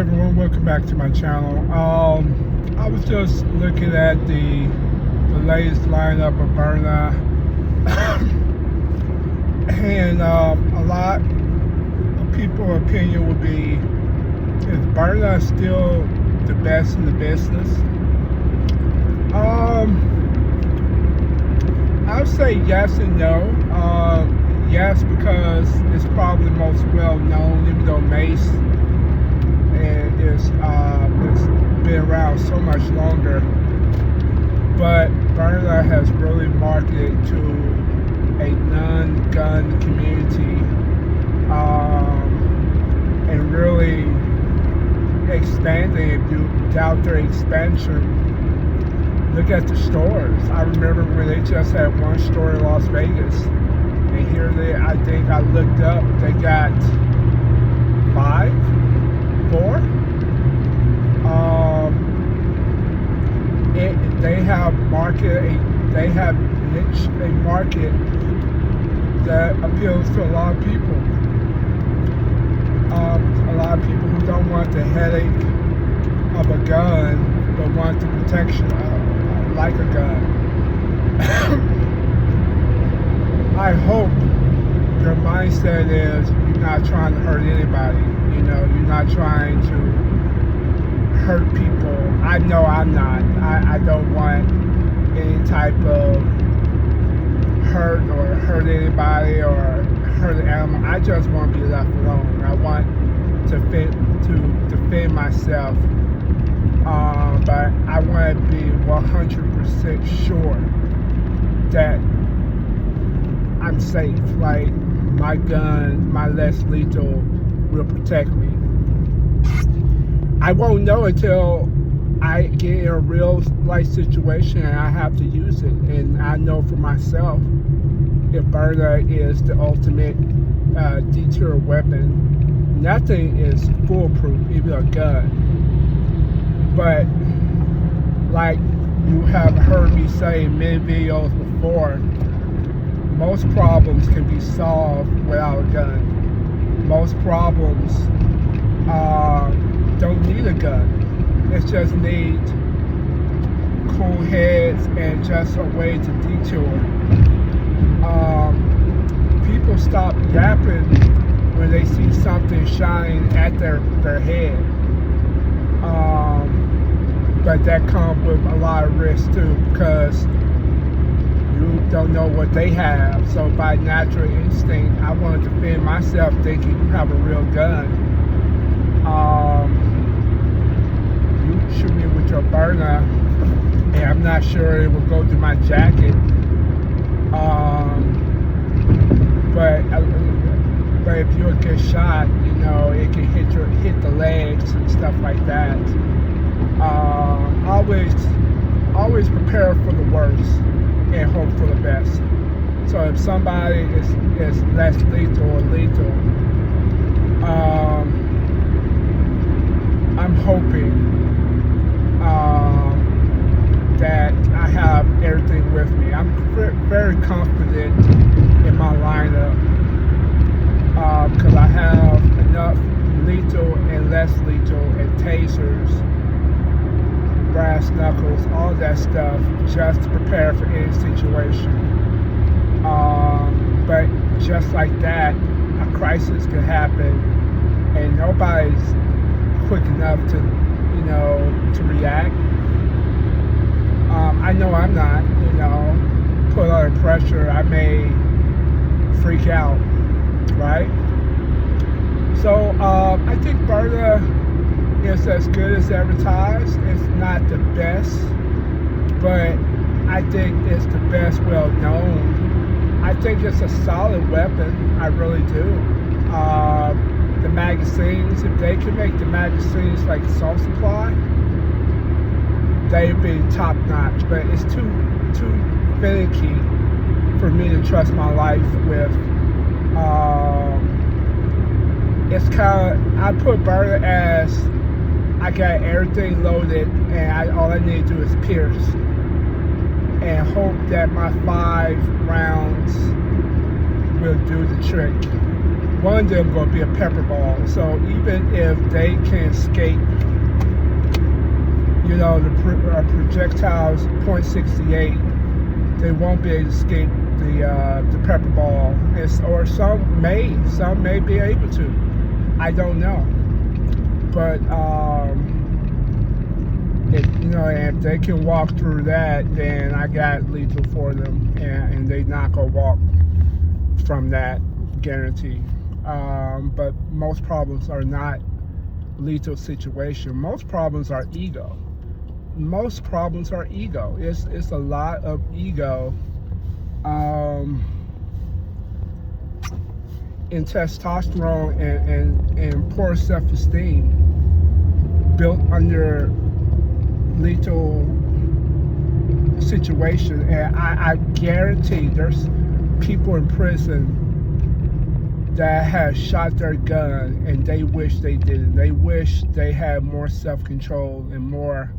everyone, welcome back to my channel. I was just looking at the latest lineup of Byrna, and a lot of people's opinion would be, is Byrna still the best in the business? I would say yes and no. Yes, because it's probably the most well known, even though Mace and it's been around so much longer. But Byrna has really marketed to a non-gun community, and really expanding. If you doubt their expansion, look at the stores. I remember when they just had one store in Las Vegas, and here I think I looked up, they got 4. They have niche a market that appeals to a lot of people. A lot of people who don't want the headache of a gun, but want the protection of, like a gun. I hope your mindset is you're not trying to hurt anybody. You know, you're not trying to hurt people. I know I'm not. I don't want any type of hurt anybody or hurt an animal. I just want to be left alone. I want to defend myself, but I want to be 100% sure that I'm safe. Like, my gun, my less lethal, will protect me. I won't know until I get in a real life situation and I have to use it, and I know for myself if Byrna is the ultimate deterrent weapon. Nothing is foolproof, even a gun. But like you have heard me say in many videos before, most problems can be solved without a gun. Most problems don't need a gun. It just need cool heads and just a way to detour. People stop yapping when they see something shining at their head. But that comes with a lot of risk too, because you don't know what they have. So by natural instinct, I want to defend myself thinking you have a real gun. You shoot me with your Byrna, and I'm not sure it will go through my jacket. But if you're a good shot, you know, it can hit the legs and stuff like that. Always prepare for the worst and hope for the best. So if somebody is less lethal or lethal, I'm hoping that I have everything with me. I'm very confident in my lineup, because I have enough lethal and less lethal and tasers, brass knuckles, all that stuff, just to prepare for any situation. But just like that, a crisis could happen, and nobody's quick enough to, to react. I know I'm not, put under pressure, I may freak out, right? So I think Byrna is as good as advertised. It's not the best, but I think it's the best well known. I think it's a solid weapon, I really do. The magazines, if they can make the magazines like Assault Supply, they'd be top notch, but it's too finicky for me to trust my life with. It's kind of, I put Byrna as I got everything loaded, and all I need to do is pierce and hope that my 5 rounds will do the trick. one of them going to be a pepper ball. So even if they can escape, you know, the projectiles .68, they won't be able to escape the pepper ball. Or some may be able to. I don't know. But if they can walk through that, then I got lethal for them, and they not gonna walk from that, guarantee. But most problems are not lethal situation. Most problems are ego. Most problems are ego. It's a lot of ego, and testosterone and poor self-esteem built under lethal situation. And I guarantee there's people in prison that have shot their gun and they wish they didn't. They wish they had more self-control and more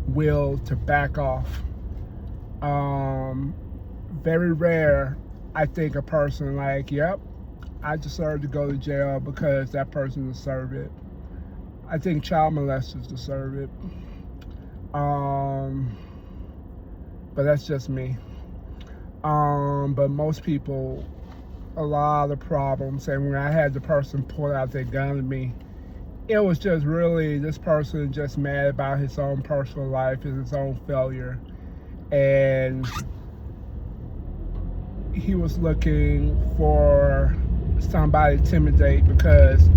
will to back off. Very rare, I think, a person like, yep, I deserve to go to jail because that person deserved it. I think child molesters deserve it. But that's just me. But most people, a lot of the problems, and when I had the person pull out their gun at me, it was just really this person just mad about his own personal life and his own failure. And he was looking for somebody to intimidate because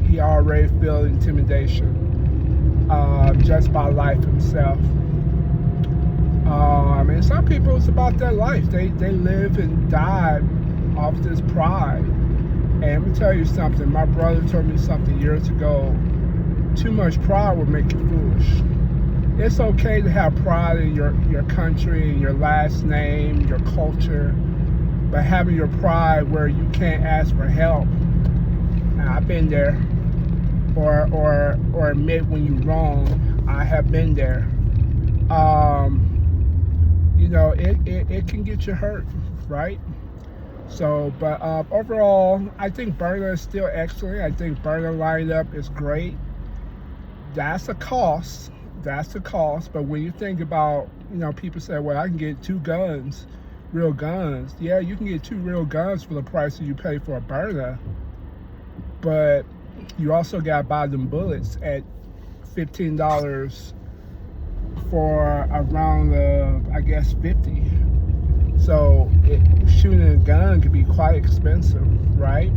he already feel intimidation just by life himself. And some people, it's about their life. They live and die off this pride. And let me tell you something. My brother told me something years ago. Too much pride will make you foolish. It's okay to have pride in your country, in your last name, your culture, but having your pride where you can't ask for help. Now, I've been there. Or admit when you're wrong. I have been there. It can get you hurt, right? So, but overall, I think Byrna is still excellent. I think Byrna lineup is great. That's a cost. That's the cost. But when you think about, people say, well, I can get 2 guns, real guns. Yeah, you can get 2 real guns for the price that you pay for a Byrna. But you also got to buy them bullets at $15 for a round of, I guess, 50. So shooting a gun could be quite expensive, right?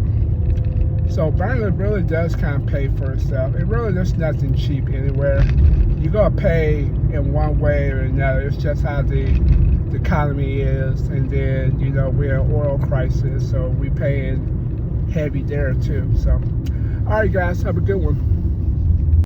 So Byrna really does kind of pay for itself. It really, there's nothing cheap anywhere. You're going to pay in one way or another. It's just how the economy is. And then, we're in an oil crisis, so we're paying heavy there too. So, all right, guys, have a good one.